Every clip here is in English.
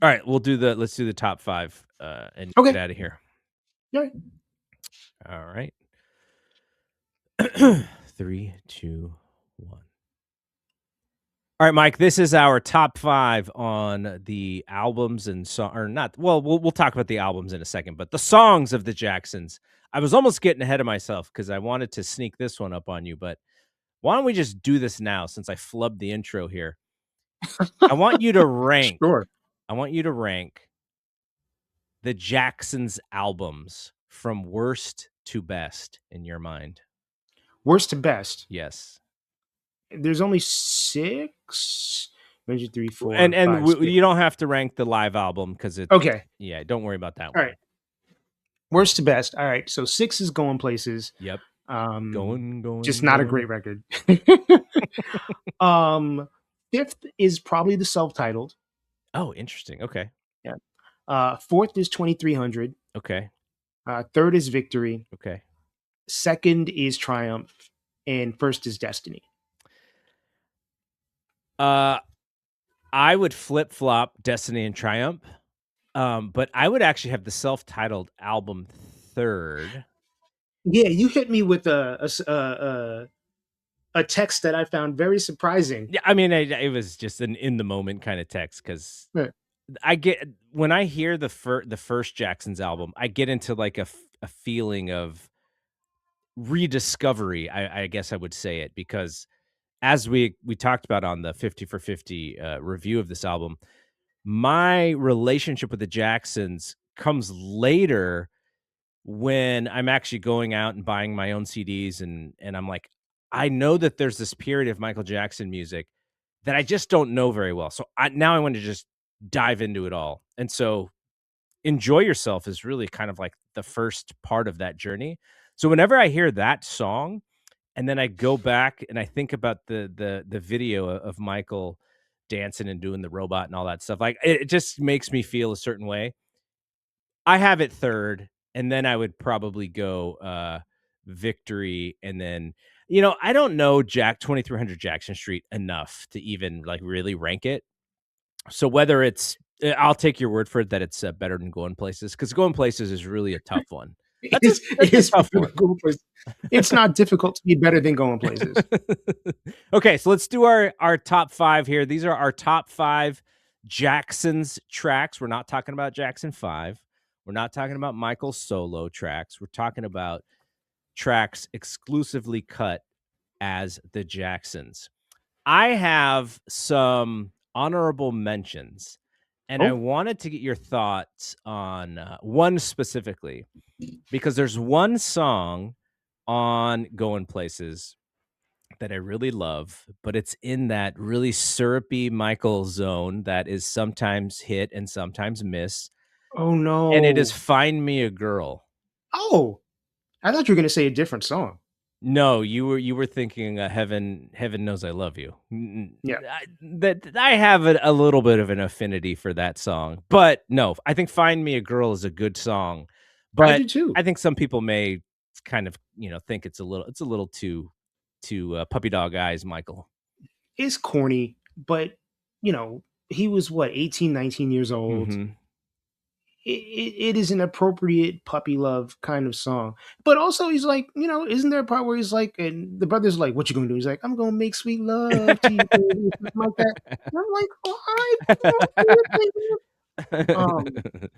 All right, let's do the top 5 and get Okay. out of here. Yeah. All right. 3, 2, 1. All right, Mike, this is our top 5 on the albums and or not. Well, we'll talk about the albums in a second, but the songs of the Jacksons. I was almost getting ahead of myself because I wanted to sneak this one up on you, but why don't we just do this now since I flubbed the intro here? I want you to rank. Sure. I want you to rank the Jacksons albums from worst to best in your mind. Worst to best. Yes. There's only 6. 1, 2, 3, 4, And 5, 6. you don't have to rank the live album because it's Okay. yeah, don't worry about that All one. right. Worst to best. All right. So 6 is Going Places. Yep. Just not a great record. 5th is probably the self-titled. Oh, interesting. Okay. Yeah. 4th is 2300. Okay. 3rd is Victory. Okay. 2nd is Triumph, and 1st is Destiny. I would flip-flop Destiny and Triumph. But I would actually have the self-titled album 3rd. Yeah, you hit me with a text that I found very surprising. Yeah, I mean, it was just an in the moment kind of text because I get when I hear the first Jackson's album, I get into like a feeling of rediscovery. I guess I would say it because as we talked about on the 50 for 50 review of this album, my relationship with the Jacksons comes later when I'm actually going out and buying my own CDs and I'm like, I know that there's this period of Michael Jackson music that I just don't know very well. So now I want to just dive into it all. And so Enjoy Yourself is really kind of like the first part of that journey. So whenever I hear that song and then I go back and I think about the video of Michael dancing and doing the robot and all that stuff, like it just makes me feel a certain way. I have it 3rd, and then I would probably go Victory, and then I don't know 2300 Jackson Street enough to even like really rank it. So whether I'll take your word for it that it's better than Going Places because Going Places is really a tough one. That's a tough one. It's not difficult to be better than Going Places. Okay, so let's do our top 5 here. These are our top 5 Jackson's tracks. We're not talking about Jackson 5. We're not talking about Michael's solo tracks. We're talking about tracks exclusively cut as the Jacksons. I have some honorable mentions, and I wanted to get your thoughts on one specifically, because there's one song on Going Places that I really love, but it's in that really syrupy Michael zone that is sometimes hit and sometimes miss. Oh no. And it is Find Me a Girl. Oh, I thought you were going to say a different song. No, you were thinking Heaven Knows I Love You. Yeah. I have a little bit of an affinity for that song. But no, I think Find Me a Girl is a good song. But I do too. I think some people may kind of, think it's a little too puppy dog eyes, Michael. It's corny, but he was 18, 19 years old. Mm-hmm. It is an appropriate puppy love kind of song. But also he's like, isn't there a part where he's like, and the brother's like, what you gonna do? He's like, I'm gonna make sweet love to you, baby, like that. And I'm like, all right.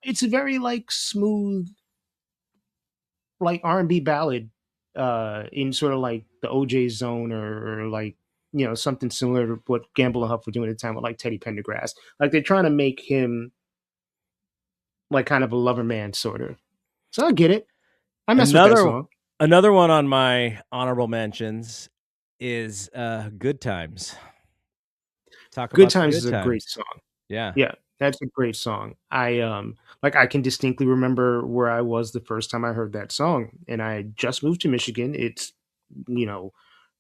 It's a very like smooth, like R&B ballad in sort of like the OJ zone or like, something similar to what Gamble and Huff were doing at the time with like Teddy Pendergrass. Like they're trying to make him like kind of a lover man sort of. So I get it. I mess with that song. Another one on my honorable mentions is Good Times. Good Times is a great song. Yeah. Yeah, that's a great song. I can distinctly remember where I was the first time I heard that song, and I just moved to Michigan. It's late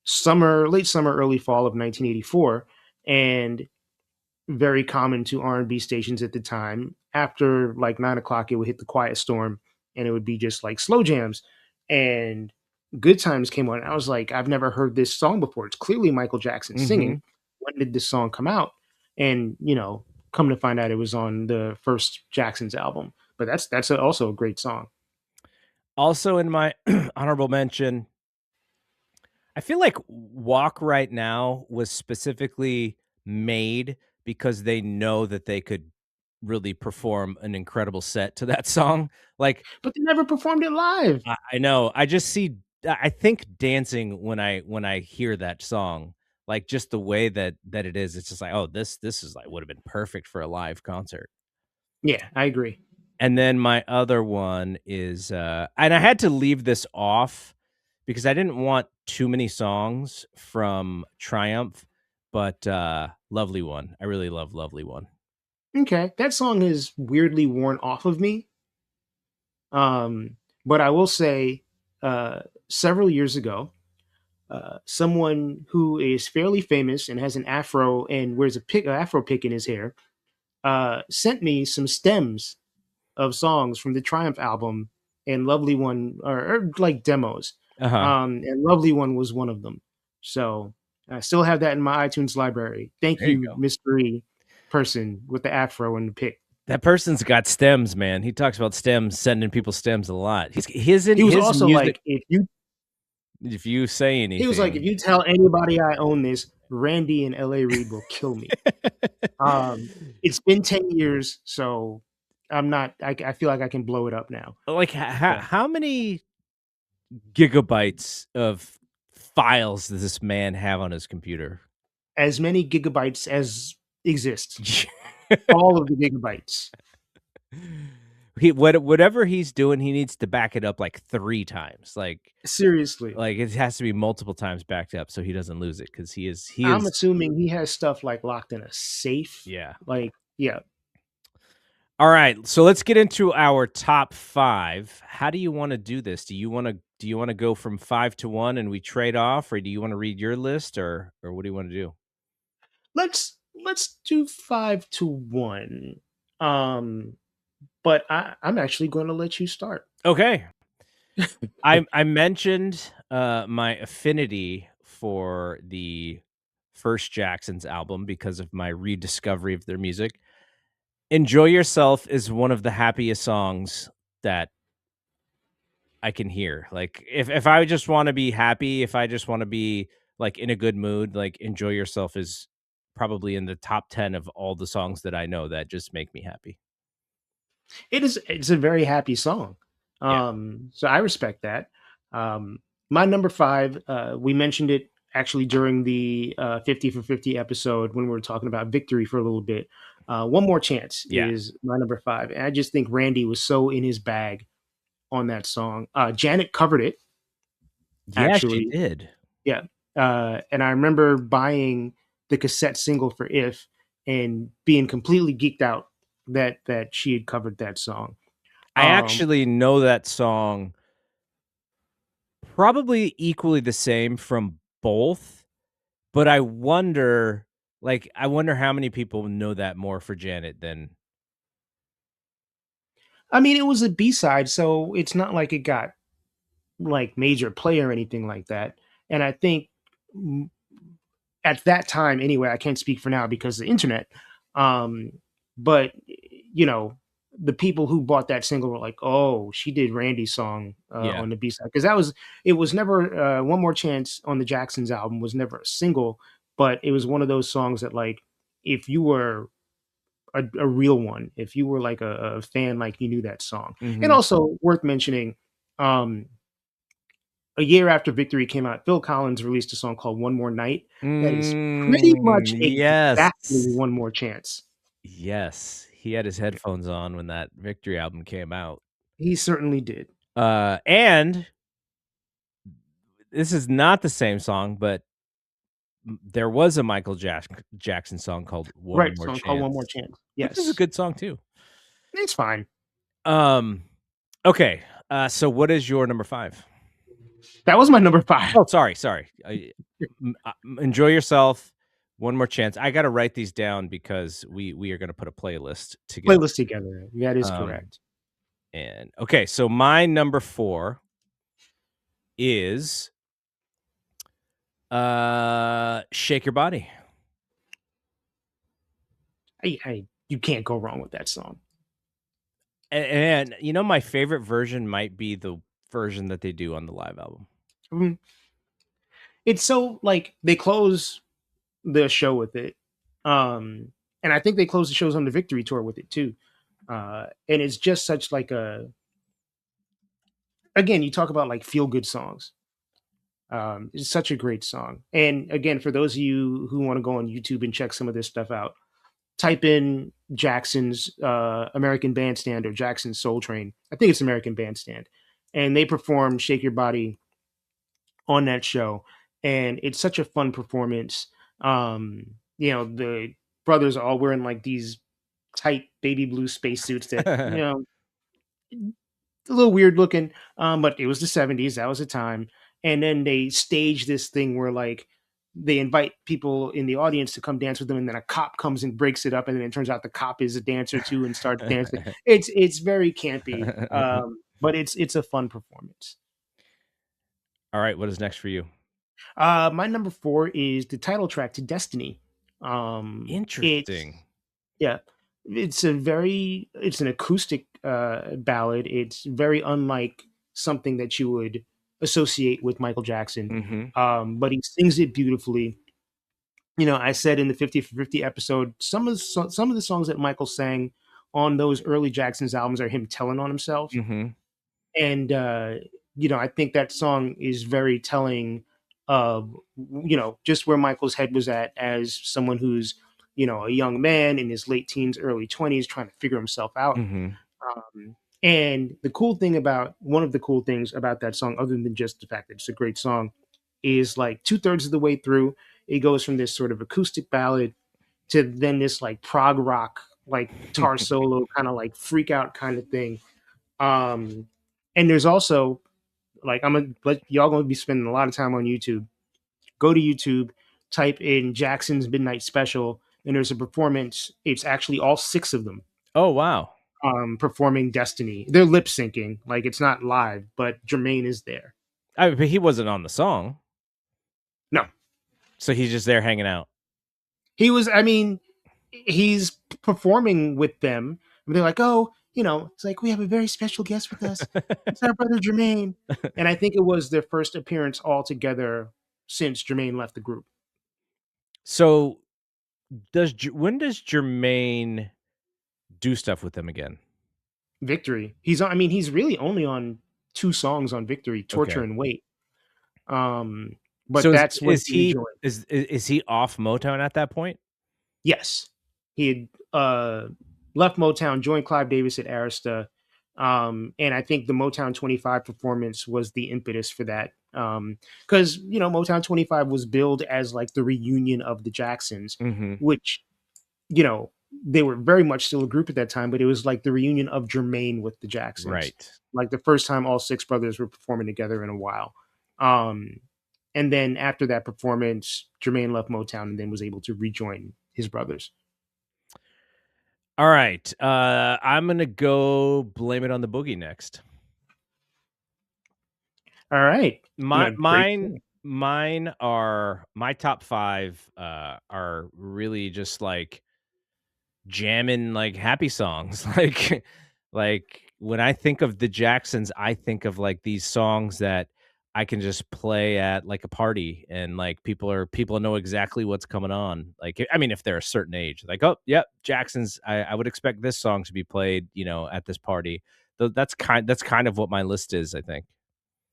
summer, early fall of 1984, and very common to R&B stations at the time. After like 9 o'clock, it would hit the quiet storm, and it would be just like slow jams. And Good Times came on. And I was like, I've never heard this song before. It's clearly Michael Jackson singing. When did this song come out? And come to find out it was on the first Jackson's album. But that's also a great song. Also in my honorable mention, I feel like Walk Right Now was specifically made because they know that they could really perform an incredible set to that song. Like, But they never performed it live. I know, I just see I think dancing when I hear that song, like, just the way that it is, it's just like, "Oh, this is, like, would've been perfect for a live concert." Yeah, I agree. And then my other one is, and I had to leave this off because I didn't want too many songs from Triumph, but, Lovely One. I really love Lovely One. Okay, that song is weirdly worn off of me. But I will say, several years ago, someone who is fairly famous and has an afro and wears a afro pick in his hair sent me some stems of songs from the Triumph album, and Lovely One, or like demos. Uh-huh. And Lovely One was one of them. So I still have that in my iTunes library. Thank There you you, go. mystery person with the afro and the pick. That person's got stems, man. He talks about stems, sending people stems a lot. His in He was his also music, like, if you if you say he was like, if anything. you tell anybody I own this, Randy and LA Reid will kill me. It's been 10 years, so I'm not I feel like I can blow it up now. Like, But how many gigabytes of files does this man have on his computer? as many gigabytes as exist, all of the gigabytes. Whatever he's doing, he needs to back it up like 3 times. Seriously. It has to be multiple times backed up so he doesn't lose it because he I'm is assuming he has stuff like locked in a safe. yeah. Like, yeah. Alright, so let's get into our top 5. How do you wanna do this? Do you wanna go from 5 to 1 and we trade off, or do you wanna read your list, or what do you wanna do? Let's do 5 to 1. Um, but I'm actually going to let you start. Okay. I mentioned, my affinity for the first Jackson's album because of my rediscovery of their music. "Enjoy Yourself" is one of the happiest songs that I can hear. Like, if I just wanna be happy, if I just wanna be, like, in a good mood, like, "Enjoy Yourself" is probably in the top 10 of all the songs that I know that just make me happy. It's a very happy song. Yeah. So I respect that. Um, my number 5, we mentioned it actually during the 50 for 50 episode when we were talking about victory for a little bit. One More Chance Yeah. is my number 5. And I just think Randy was so in his bag on that song. Janet covered it, Yeah, she actually. did. Yeah. And I remember buying the cassette single for If and being completely geeked out that she had covered that song. I Um, actually know that song probably equally the same from both, but I wonder how many people know that more for Janet than I mean, it was a B-side, so it's not like it got like major play or anything like that. And I think mm, at that time, anyway, I can't speak for now because of the internet. Um, but you know, the people who bought that single were like, "Oh, she did Randy's song yeah. on the B side," because it was never One More Chance on the Jacksons album was never a single, but it was one of those songs that like if you were a real one, if you were like a fan, like you knew that song. And Mhm. also worth mentioning, um, a year after Victory came out, Phil Collins released a song called One More Night that is pretty much Yes. exactly One More Chance. Yes. He had his headphones on when that Victory album came out. He certainly did. And this is not the same song, but there was a Jackson song called Right, "One More song called One More Chance," Chance. which is a Yes. good song too. It's fine. Um, okay, so what is your number 5? That was my number 5. Oh, sorry. Enjoy Yourself, One More Chance. I gotta write these down because we are gonna put a playlist together. Playlist together. That is Um, correct. and okay, so my number 4 is, "Shake Your Body." I you can't go wrong with that song. And you know, my favorite version might be the version that they do on the live album. Mhm. It's so like they close the show with it. And I think they close the shows on the Victory tour with it too. And it's just such like a, again, you talk about like feel good songs. It's such a great song. And again, for those of you who want to go on YouTube and check some of this stuff out, type in Jackson's American Bandstand or Jackson's Soul Train. I think it's American Bandstand. And they perform Shake Your Body on that show. And it's such a fun performance. The brothers are all wearing like these tight baby blue spacesuits that, a little weird looking, but it was the 70s. That was the time. And then they stage this thing where like they invite people in the audience to come dance with them, and then a cop comes and breaks it up, and then it turns out the cop is a dancer too and starts dancing. It's very campy, but it's a fun performance. All right, what is next for you? My number four is the title track to Destiny. It's Interesting. Yeah, it's an acoustic ballad. It's very unlike something that you would associate with Michael Jackson. Mhm. But he sings it beautifully. I said in the 50 for 50 episode, some of the songs that Michael sang on those early Jackson's albums are him telling on himself. Mhm. And I think that song is very telling of just where Michael's head was at as someone who's a young man in his late teens, early 20s, trying to figure himself out. Mhm. And one of the cool things about that song, other than just the fact that it's a great song, is like 2/3 of the way through, it goes from this sort of acoustic ballad to then this like prog rock, like guitar solo, kind of like freak out kind of thing. Um, and there's also like y'all gonna be spending a lot of time on YouTube. Go to YouTube, type in Jackson's Midnight Special, and there's a performance. It's actually all six of them Oh, wow. performing Destiny. They're lip syncing, like it's not live, but Jermaine is there. But he wasn't on the song, No, so he's just there hanging out. he was. I mean, he's performing with them. And they're like, oh, it's like we have a very special guest with us. It's our brother Jermaine. And I think it was their first appearance all together since Jermaine left the group. So, when does Jermaine do stuff with them again? Victory. He's really only on two songs on Victory, Torture Okay. and Wait. Um, but So that's when he rejoined. is he off Motown at that point? Yes. He had left Motown, joined Clive Davis at Arista. And I think the Motown 25 performance was the impetus for that. Because, Motown 25 was billed as like the reunion of the Jacksons, Mhm. which, you know, they were very much still a group at that time, but it was like the reunion of Jermaine with the Jacksons. Right. Like the first time all six brothers were performing together in a while. Um, and then after that performance, Jermaine left Motown and then was able to rejoin his brothers. All right. I'm gonna go Blame It on the Boogie next. All right. My No, great. mine are my top 5, are really just, like, jamming, like, happy songs. Like, when I think of the Jacksons, I think of, like, these songs that I can just play at, like, a party, and, like, people know exactly what's coming on. Like, I mean, if they're a certain age, like, "Oh, yep, Jacksons, I would expect this song to be played, at this party." That's kind of what my list is, I think.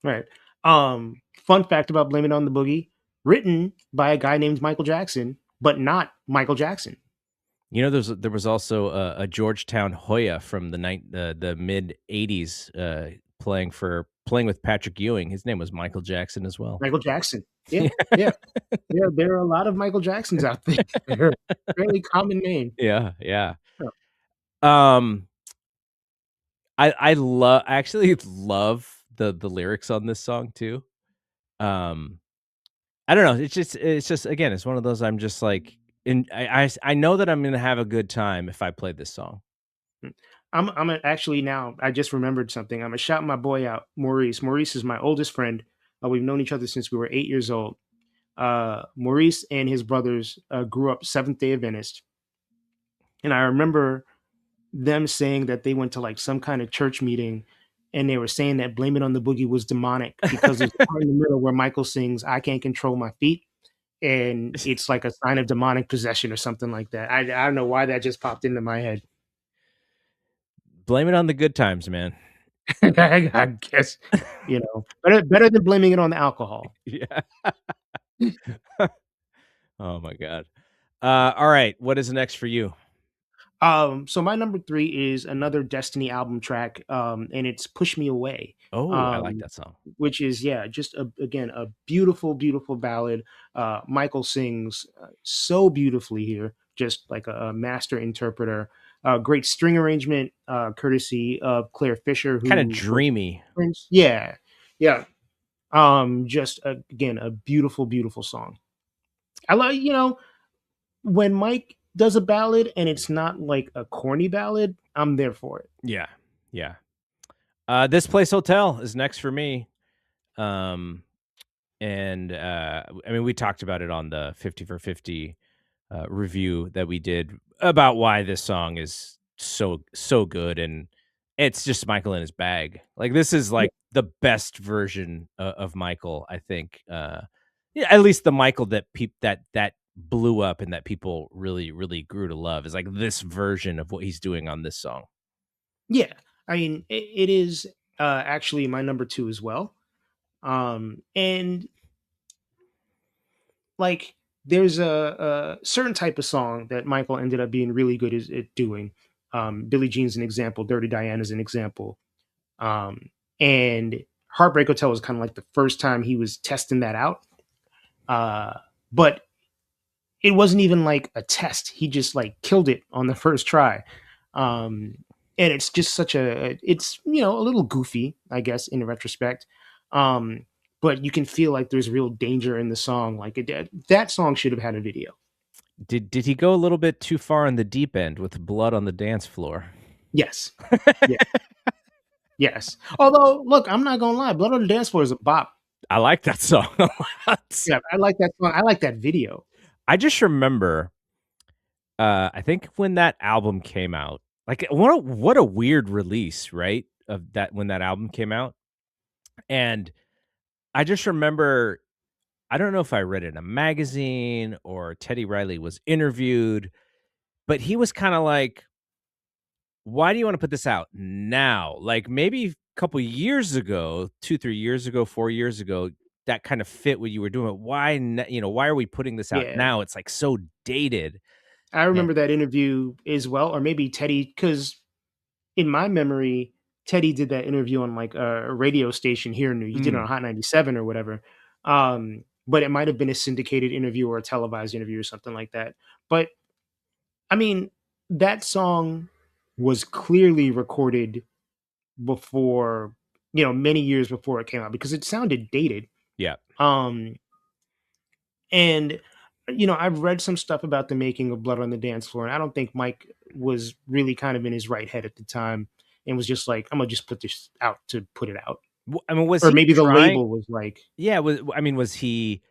Right. Fun fact about Blame It on the Boogie, written by a guy named Michael Jackson, but not Michael Jackson. There was also a Georgetown Hoya from the mid '80s, playing with Patrick Ewing. His name was Michael Jackson as well. Michael Jackson. Yeah, yeah. There are a lot of Michael Jacksons out there. Fairly common name. Yeah, yeah. Yeah. Um, I actually love the lyrics on this song too. Um, I don't know. It's just again, it's one of those I'm just like, I know that I'm gonna have a good time if I play this song. Mm. Actually now I just remembered something. I'm gonna shout my boy out, Maurice. Maurice is my oldest friend. We've known each other since we were 8 years old. Maurice and his brothers grew up Seventh Day Adventist, And I remember them saying that they went to like some kind of church meeting and they were saying that Blame It on the Boogie was demonic because there's a part in the middle where Michael sings, I can't control my feet. And it's like a sign of demonic possession or something like that. I don't know why that just popped into my head. Blame it on the good times, man. I guess, better than blaming it on the alcohol. Yeah. Oh my god. All right, what is next for you? So my number three is another Destiny album track, and it's "Push Me Away," Oh, I like um, that song. which is just again a beautiful, beautiful ballad. Michael sings so beautifully here, just like a master interpreter. Great string arrangement, courtesy of Claire Fisher, Kind of who wrote dreamy. Prince. Yeah, yeah. Just again a beautiful, beautiful song. I love when Mike does a ballad and it's not like a corny ballad, I'm there for it. Yeah. Yeah. This Place Hotel is next for me. Um and I mean we talked about it on the 50 for 50 review that we did about why this song is so good, and it's just Michael in his bag. Like this is Yeah, like the best version of Michael, I think. Yeah, at least the Michael that that blew up and that people really grew to love is like this version of what he's doing on this song. yeah. I mean, it is actually my number two as well. And like, there's a certain type of song that Michael ended up being really good at doing. Billie Jean's an example. Dirty Diana's an example. And Heartbreak Hotel was kind of like the first time he was testing that out. But it wasn't even like a test. He just like killed it on the first try. Um, and it's just such it's a little goofy, I guess, in retrospect. Um, but you can feel like there's real danger in the song. Like that song should have had a video. Did he go a little bit too far on the deep end with blood on the dance floor? Yes. Yeah. Yes. Although, look, I'm not gonna lie, Blood on the Dance Floor is a bop. I like that song a lot. Yeah, I like that song. I like that video. I just remember, I think when that album came out, like what a weird release, right? Of that when that album came out. And I just remember, I don't know if I read it in a magazine or Teddy Riley was interviewed, but he was kind of like, why do you want to put this out now? Like maybe a couple years ago, 2, 3 years ago, 4 years ago, that kind of fit what you were doing. But why, why are we putting this out Yeah. now? It's like so dated. I Yeah. remember that interview as well, or maybe Teddy, because in my memory, Teddy did that interview on like a radio station here in New. He did it Mm, on Hot 97 or whatever. But it might have been a syndicated interview or a televised interview or something like that. But I mean, that song was clearly recorded before, many years before it came out because it sounded dated. yeah. Um, and I've read some stuff about the making of Blood on the Dance Floor, and I don't think Mike was really kind of in his right head at the time and was just like, I'm gonna just put this out to put it out. I mean, was Or he maybe the trying? label was like, Yeah. Was he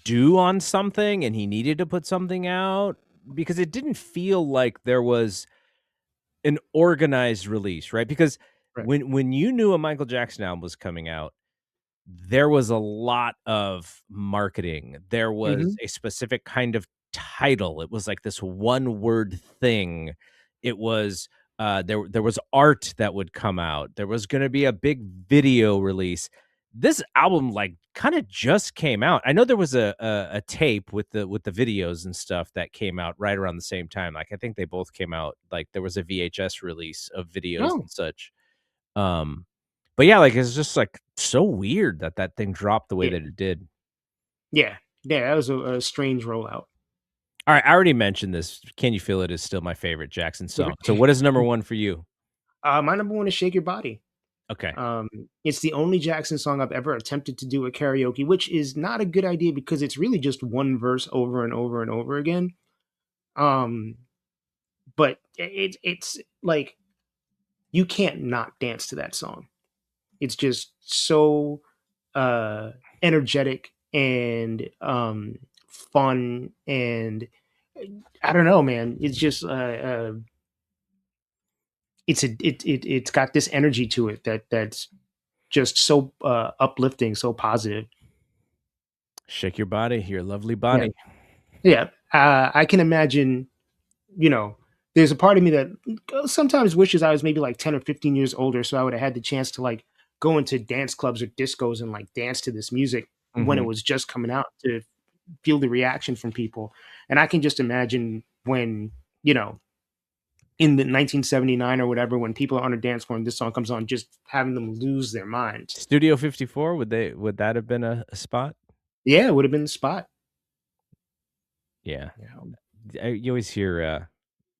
due on something and he needed to put something out? Because it didn't feel like there was an organized release, right? Because right. when you knew a Michael Jackson album was coming out, there was a lot of marketing. There was Hmm. a specific kind of title. It was like this one word thing. It was there was art that would come out. There was going to be a big video release. This album like kind of just came out. I know there was a tape with the videos and stuff that came out right around the same time. Like I think they both came out, like there was a VHS release of videos Oh, and such. Um, but yeah, like, it's just, like, so weird that that thing dropped the way yeah, that it did. yeah, yeah. That was a strange rollout. Alright, I already mentioned this. "Can You Feel It" is still my favorite Jackson song. So what is number 1 for you? My number one is "Shake Your Body." Okay. Um, it's the only Jackson song I've ever attempted to do at karaoke, which is not a good idea because it's really just one verse over and over and over again. Um, but it's like you can't not dance to that song. It's just so energetic and fun, and I don't know, man. It's just it's got this energy to it that's just so uplifting, so positive. Shake your body, your lovely Yeah, body. yeah. I can imagine. You know, there's a part of me that sometimes wishes I was maybe like 10 or 15 years older, so I would have had the chance to like go into dance clubs or discos and like dance to this music when it Mhm. was just coming out, to feel the reaction from people. And I can just imagine when, you know, in the 1979 or whatever, when people are on a dance floor and this song comes on, just having them lose their minds. Studio 54, would that have been a spot? Yeah, it would have been the spot. Yeah. Yeah. You always hear,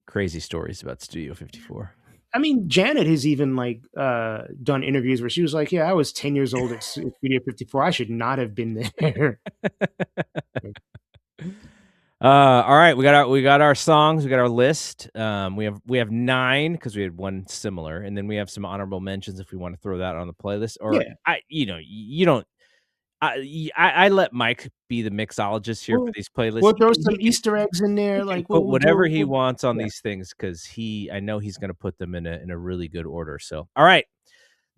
crazy stories about Studio 54. I mean, Janet has even like done interviews where she was like, "Yeah, I was 10 years old at Studio 54. I should not have been there." All right, we got our songs, we got our list. We have 9 because we had one similar, and then we have some honorable mentions if we want to throw that on the playlist. Or Yeah. you don't. I let Mike be the mixologist here for We'll these playlists. we'll throw some He can Easter eggs in he there, can like, put we'll do whatever he we'll wants on yeah, these things because I know he's going to put them in a really good order. So, all right,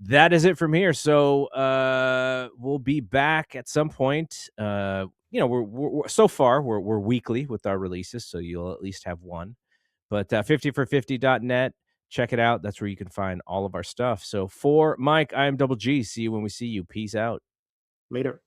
that is it from here. So we'll be back at some point. We're so far we're weekly with our releases, so you'll at least have one. But 50for50.net, check it out. That's where you can find all of our stuff. So for Mike, I am Double G. See you when we see you. Peace out. later.